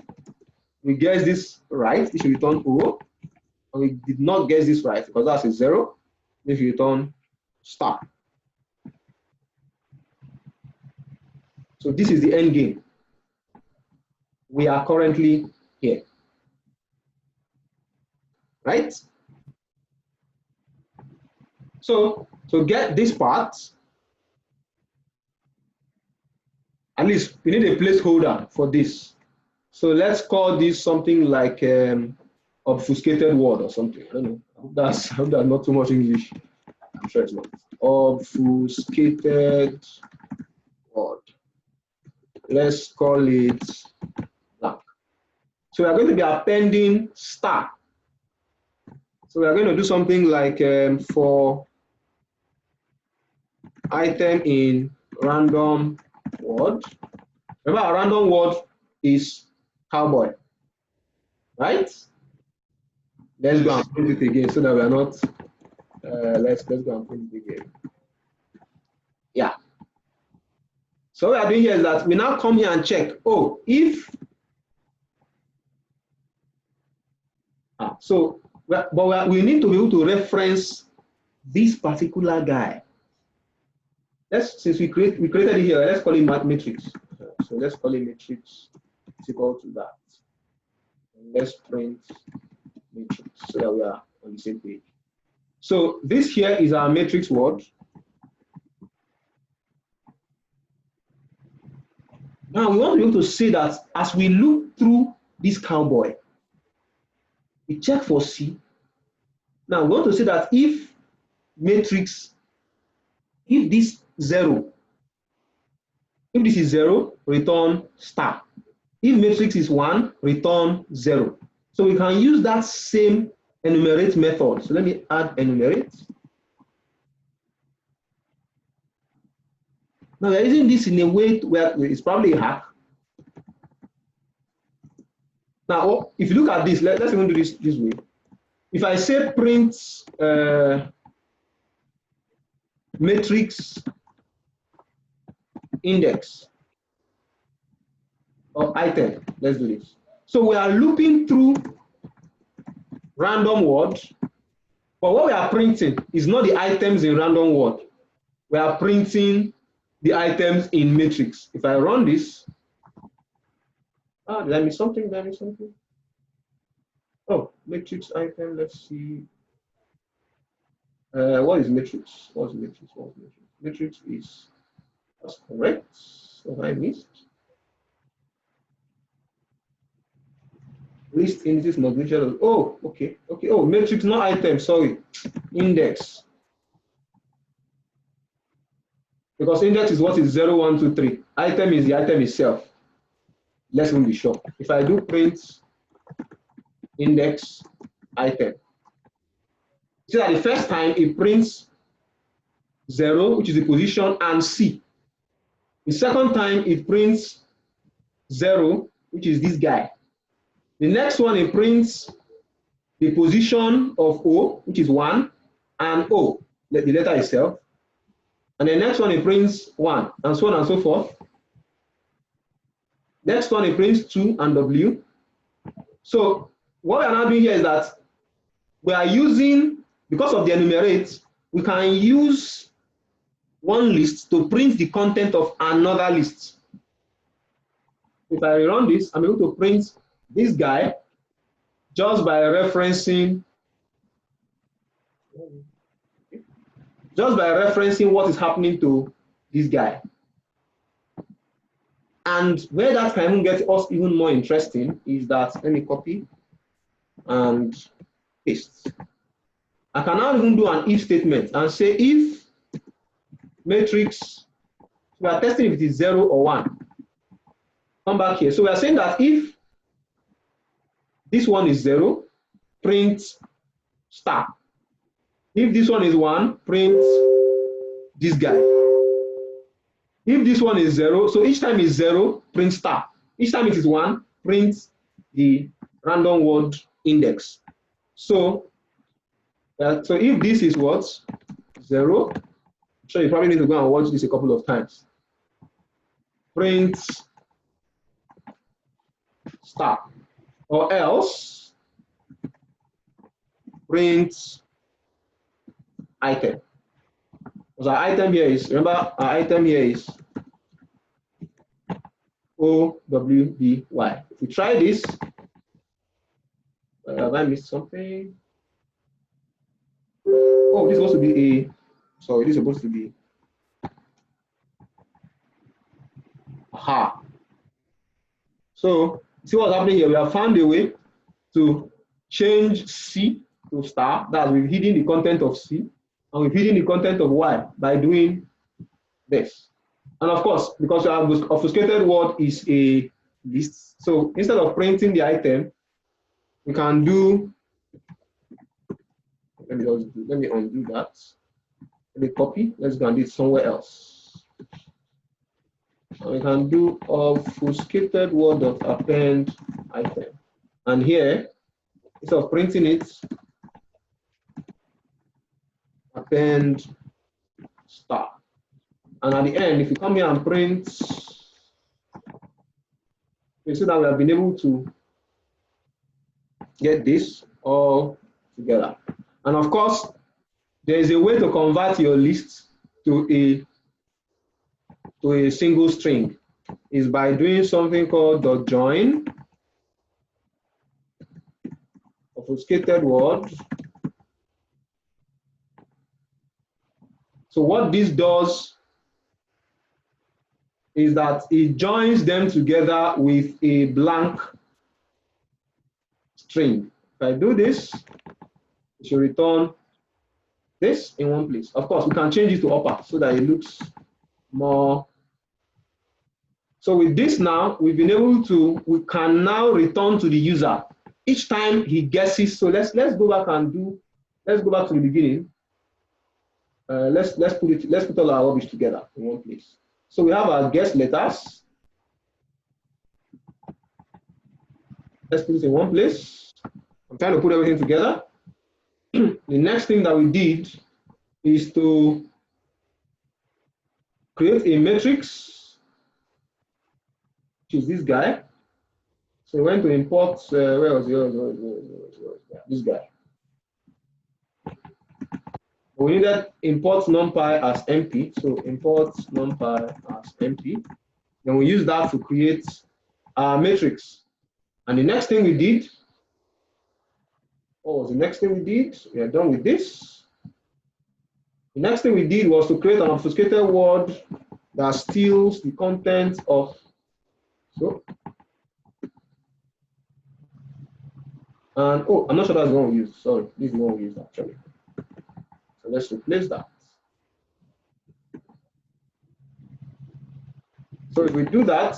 We guess this right, this will return O. And we did not guess this right because that's a 0. This will return star. So this is the end game. We are currently here, right? So to get this part, at least we need a placeholder for this. So let's call this something like obfuscated word or something. I don't know. I hope that's not too much English. I'm sure it's not. Obfuscated word. Let's call it blank. So we are going to be appending star. So we are going to do something like for item in random word. Remember, our random word is cowboy, right? Let's go and print it again so that we are not. Let's go and print it again. Yeah. So what we are doing here is that we now come here and check. Oh, if so But we need to be able to reference this particular guy. Since we created it here, let's call it matrix. So let's call it matrix is equal to that. And let's print matrix so that we are on the same page. So this here is our matrix word. Now we want to be able to say that as we look through this cowboy, we check for C. Now we want to say that if matrix, if this is 0, return star. If matrix is 1, return 0. So we can use that same enumerate method. So let me add enumerate. Now we are using this in a way where it's probably a hack. Now, if you look at this, let's even do this way. If I say print matrix index or item, let's do this. So we are looping through random word, but what we are printing is not the items in random word. We are printing the items in matrix. If I run this, did I miss something? Oh, matrix item, let's see. What is matrix? Matrix is, that's correct. What I missed. List indices must be shared. Oh, okay. Oh, matrix, not item, sorry. Index. Because index is what is 0, 1, 2, 3. Item is the item itself. Let's be sure. If I do print index item, see that the first time it prints 0, which is the position, and C. The second time it prints 0, which is this guy. The next one it prints the position of O, which is 1, and O, the letter itself. And the next one it prints 1, and so on and so forth. Next one it prints 2 and W. So what we are now doing here is that we are using, because of the enumerate, we can use one list to print the content of another list. If I run this, I'm able to print this guy just by referencing what is happening to this guy. And where that can even get us even more interesting is that, let me copy and paste. I can now even do an if statement and say if matrix, we are testing if it is 0 or 1. Come back here. So we are saying that if this one is 0, print star. If this one is 1, print this guy. If this one is 0, so each time is 0, print star. Each time it is 1, print the random word index. So if this is what? 0, I'm sure you probably need to go and watch this a couple of times. Print star. Or else print item. Because our item here is, remember, our item here is OWBY. If we try this, have I missed something? Oh, this is supposed to be a, sorry, this is supposed to be, aha. So, see what's happening here? We have found a way to change C to star. That's we've hidden the content of C, and we've hidden the content of Y by doing this. And of course, because our obfuscated word is a list, so instead of printing the item, we can do, let me undo that. Let me copy, let's go and do it somewhere else. And we can do obfuscated word of append item. And here, instead of printing it, append star. And at the end, if you come here and print, you see that we have been able to get this, or together. And of course, there is a way to convert your list to a single string. Is by doing something called dot join, obfuscated word. So what this does is that it joins them together with a blank string. If I do this, it should return this in one place. Of course, we can change it to upper so that it looks more. So with this now, we've been able to, we can now return to the user each time he guesses. So let's go back and do, let's go back to the beginning. Let's put all our rubbish together in one place. So we have our guess letters. Let's put it in one place. I'm trying to put everything together. The next thing that we did is to create a matrix, which is this guy. So we went to import, where was this guy? We needed import numpy as empty. So import numpy as empty. Then we use that to create our matrix. And the next thing we did, what was the next thing we did? We are done with this. The next thing we did was to create an obfuscated word that steals the content of, so, and oh, I'm not sure that's the one we used. Sorry, this is the one we used actually. So let's replace that. So if we do that,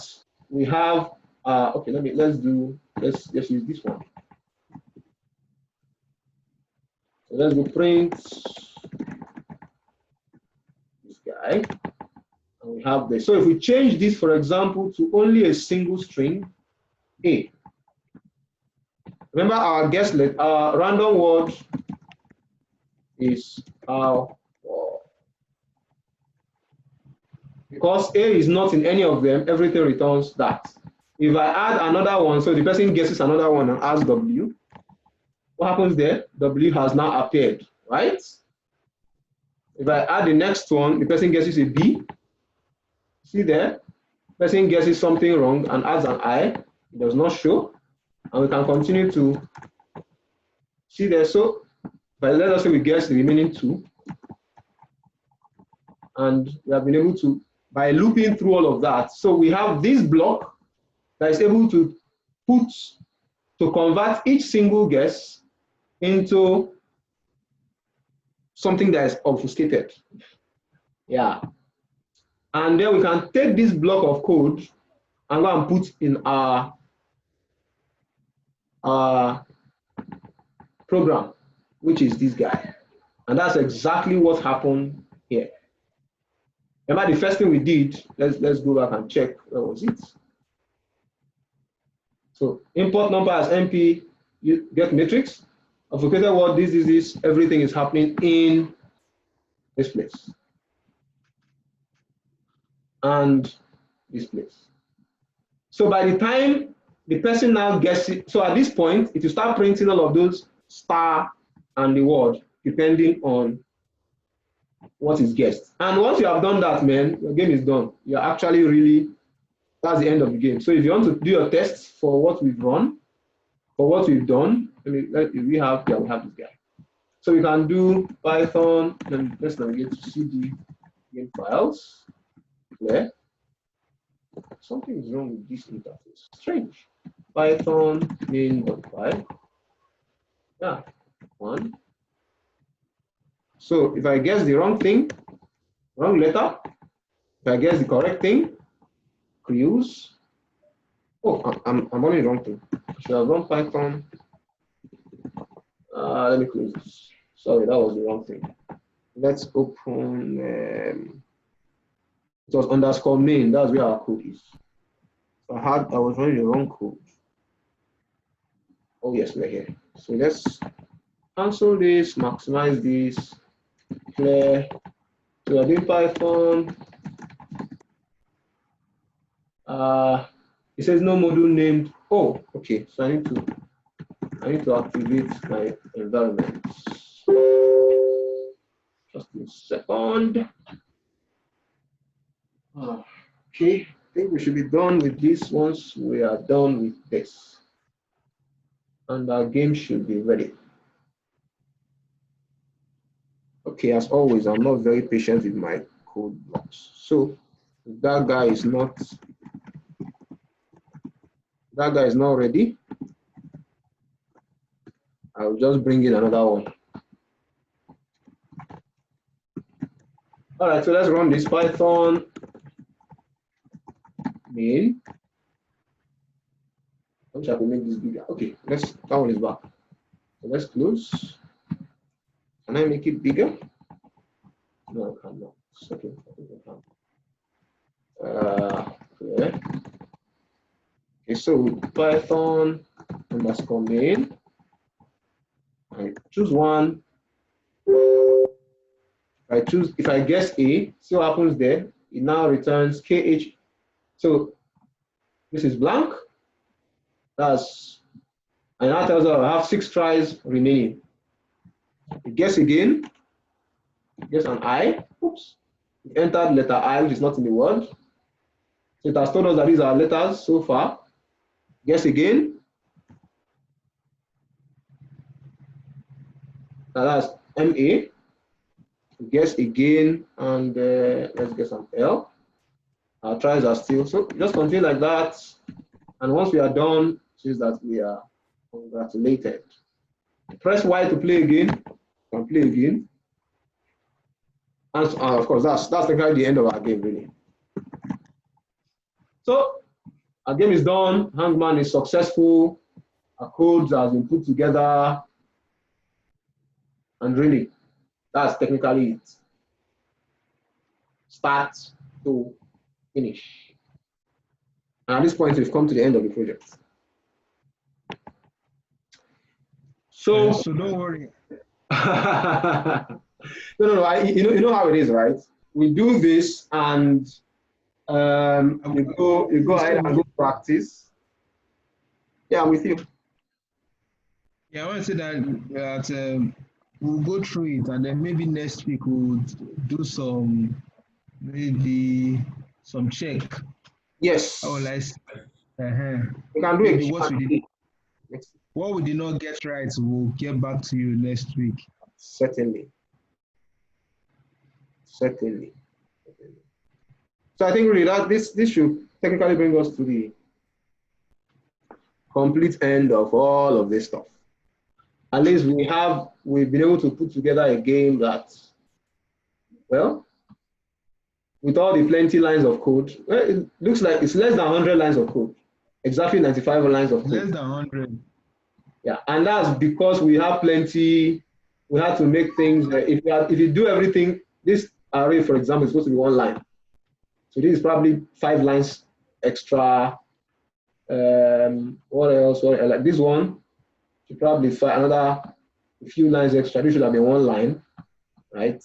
we have okay. Let's use this one. So let's go print this guy, and we have this. So if we change this, for example, to only a single string, A. Remember our guess let our random word is our. Because A is not in any of them, everything returns that. If I add another one, so the person guesses another one and adds W, what happens there? W has now appeared, right? If I add the next one, the person guesses a B. See there? Person guesses something wrong and adds an I. It does not show. And we can continue to see there. So, but let us say we guess the remaining two. And we have been able to, by looping through all of that. So we have this block that is able to convert each single guess into something that is obfuscated. Yeah. And then we can take this block of code and go and put in our program, which is this guy. And that's exactly what happened here. Remember the first thing we did, let's go back and check, where was it? So import number as MP, you get matrix, obfuscated word, this, everything is happening in this place. And this place. So by the time the person now gets it, so at this point, it will start printing all of those star and the word, depending on what is guessed. And once you have done that, man, your game is done. You're actually really, that's the end of the game. So if you want to do your tests for what we've run, for what we've done, we have this guy. So we can do Python, and let's navigate to CD game files. There. Something is wrong with this interface. Strange. Python main.py. Yeah, one. So if I guess the wrong thing, wrong letter, if I guess the correct thing, use. Oh, I'm running the wrong thing. I should have run Python. Let me close this. Sorry, that was the wrong thing. Let's open. It was underscore main. That's where our code is. So I was running the wrong code. Oh yes, we're here. So let's cancel this, maximize this, clear. So I did Python. It says no module named. Oh, okay. So I I need to activate my environment. Just a second. Okay, I think we should be done with this once we are done with this. And our game should be ready. Okay, as always, I'm not very patient with my code blocks. So that guy is not ready. I'll just bring in another one. All right, so let's run this Python main. I wish I could make this bigger. Okay, that one is back. So let's close. Can I make it bigger? No, I cannot. Okay, yeah. Okay, so Python underscore main. I choose one. If I guess A, see what happens there. It now returns KH. So this is blank. And that tells us I have 6 tries remaining. Guess again. Guess an I. Oops. It entered letter I, which is not in the word. So it has told us that these are letters so far. Guess again. Now that's MA. Guess again, and let's guess an L. Our tries are still, so just continue like that. And once we are done, it says that we are congratulated. Press Y to play again. You can play again. And of course, that's technically the end of our game, really. So our game is done. Hangman is successful. Our code has been put together. And really, that's technically it. Start to finish. And at this point, we've come to the end of the project. So don't worry. No. You know how it is, right? We do this, and you go ahead and go practice. Yeah, I'm with you. Yeah, I want to say that we'll go through it, and then maybe next week we'll do maybe some check. Yes. Oh, like We can do it. What we did not get right, we'll get back to you next week. Certainly. So I think really that this should technically bring us to the complete end of all of this stuff. At least we've been able to put together a game that, well, with all the plenty lines of code, it looks like it's less than 100 lines of code. Exactly 95 lines of code. Less than 100. Yeah, and that's because we have plenty. We had to make things. If you do everything, this array, for example, is supposed to be 1 line. So this is probably 5 lines extra. What else? Like this one should probably find another few lines extra. This should have been 1 line, right?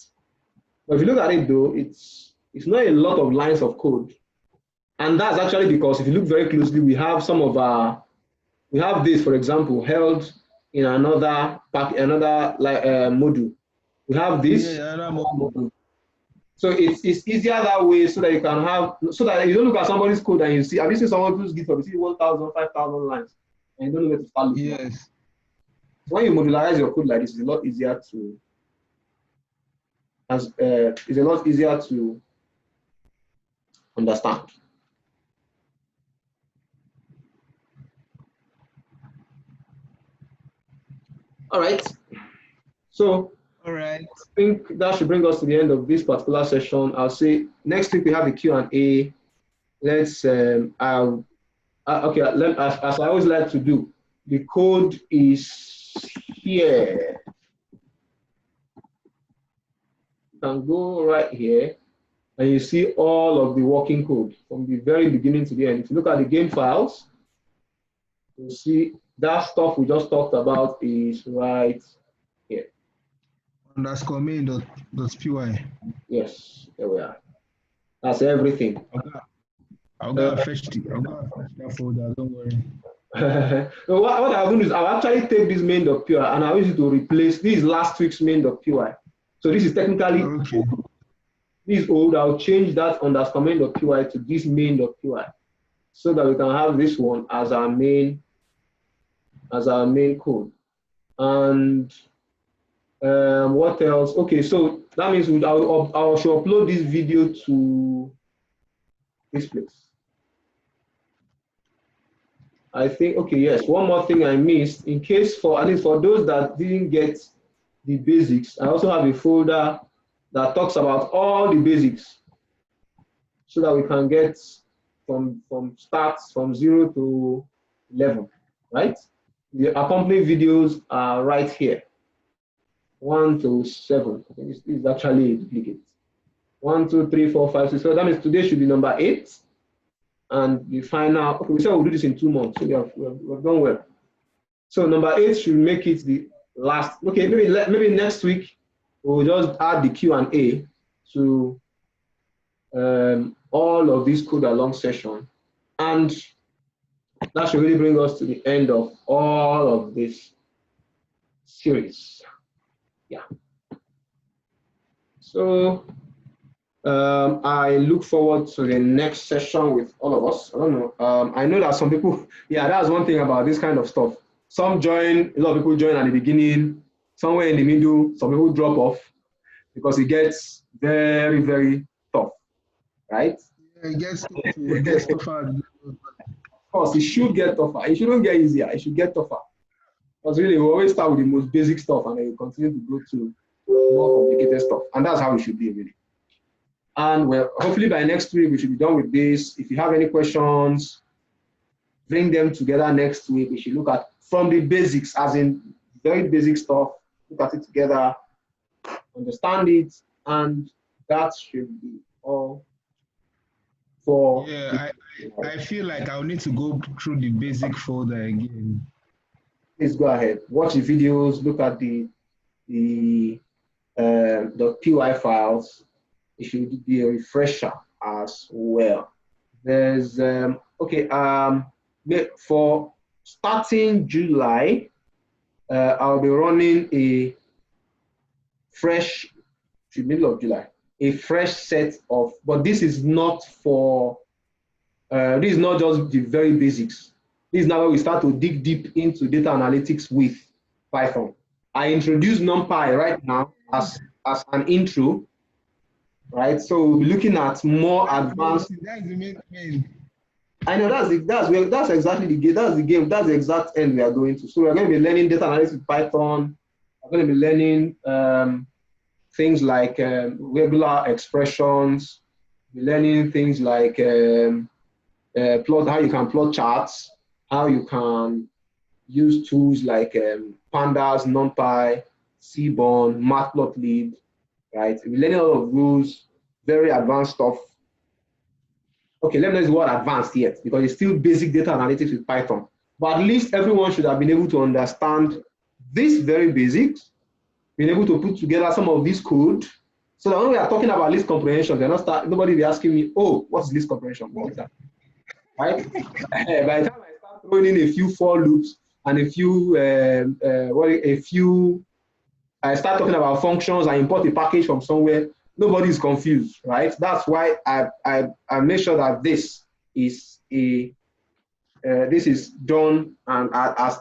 But if you look at it though, it's not a lot of lines of code, and that's actually because if you look very closely, we have this, for example, held in another module. We have this module. So it's easier that way, so that you can so that you don't look at somebody's code and you see, have you seen someone who's GitHub, you see 1,000, 5,000 lines, and you don't know where to start looking. Yes. So when you modularize your code like this, it's a lot easier to understand. All right. So all right. I think that should bring us to the end of this particular session. I'll say next week we have a Q&A. Let's as I always like to do, the code is here. You can go right here and you see all of the working code from the very beginning to the end. If you look at the game files, you'll see that stuff we just talked about is right here. Underscore main.py. Yes, there we are. That's everything. I'll go fetch that folder, don't worry. What I'll do is I'll actually take this main.py and I'll use it to replace this last week's main.py. So this is technically Okay. this is old. I'll change that underscore main.py to this main.py so that we can have this one as our main code. And what else? Okay, so that means I should upload this video to this place. I think, okay, yes, one more thing I missed, in case for, at least for those that didn't get the basics, I also have a folder that talks about all the basics so that we can get from starts from 0 to 11, right? The accompanying videos are right here, 1 to 7. I think this is actually a duplicate. 1, 2, 3, 4, 5, 6. So that means today should be number 8. And the final, okay, we said we'll do this in 2 months, so we've done well. So number 8 should make it the last. Okay, maybe next week we'll just add the Q&A to all of this code along session, and that should really bring us to the end of all of this series. Yeah. So I look forward to the next session with all of us. I don't know. I know that some people, yeah, that's one thing about this kind of stuff. Some join, a lot of people join at the beginning, somewhere in the middle, some people drop off because it gets very, very tough, right? Yeah, it gets tougher. Of course, it should get tougher. It shouldn't get easier. It should get tougher. Because really, we always start with the most basic stuff and then we continue to go to more complicated stuff. And that's how it should be, really. And well, hopefully by next week, we should be done with this. If you have any questions, bring them together next week. We should look at from the basics, as in very basic stuff, look at it together, understand it, and that should be all for. Yeah, I feel like I'll need to go through the basic folder again. Please go ahead. Watch the videos, look at the .py files. It should be a refresher as well. There's okay, for starting July, I'll be running a fresh, middle of July, a fresh set of, but this is not for, this is not just the very basics. This is now where we start to dig deep into data analytics with Python. I introduced NumPy right now as an intro, right? So we'll be looking at more advanced. That's the main thing. I know that's exactly the game. That's the game. That's the exact end we are going to. So we're going to be learning data analytics with Python. We're going to be learning things like regular expressions. We're learning things like plot, how you can plot charts, how you can use tools like Pandas, NumPy, Seaborn, Matplotlib, right? We're learning all of those very advanced stuff. Okay, let me not use the word advanced yet because it's still basic data analytics with Python. But at least everyone should have been able to understand this very basics, being able to put together some of this code, so that when we are talking about list comprehension, nobody will be asking me, oh, what's list comprehension? What is that? Right? By the time I start throwing in a few for loops and a few, I start talking about functions, I import a package from somewhere, nobody is confused, right? That's why I make sure that this is done and as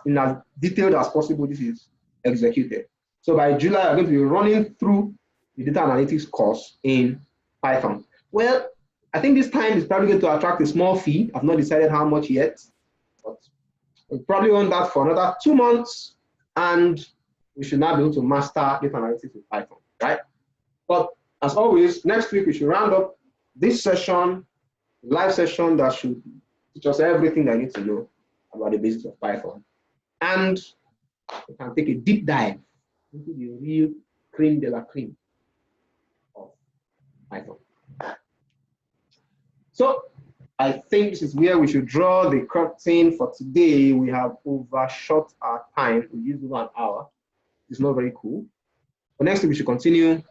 detailed as possible. This is executed. So by July, I'm going to be running through the data analytics course in Python. Well, I think this time is probably going to attract a small fee. I've not decided how much yet, but we'll probably run that for another 2 months, and we should now be able to master data analytics with Python, right? But as always, next week we should round up this session, live session that should teach us everything I need to know about the basics of Python. And we can take a deep dive into the real cream de la cream of Python. So I think this is where we should draw the curtain for today. We have overshot our time. We used over an hour. It's not very cool. But next week we should continue and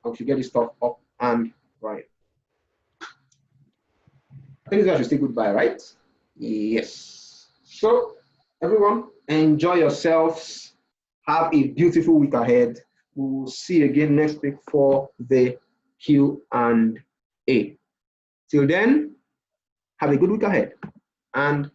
we should get this stuff up and running. I think this guy should say goodbye, right? Yes. So, everyone, enjoy yourselves. Have a beautiful week ahead. We will see you again next week for the Q&A. Till then, have a good week ahead and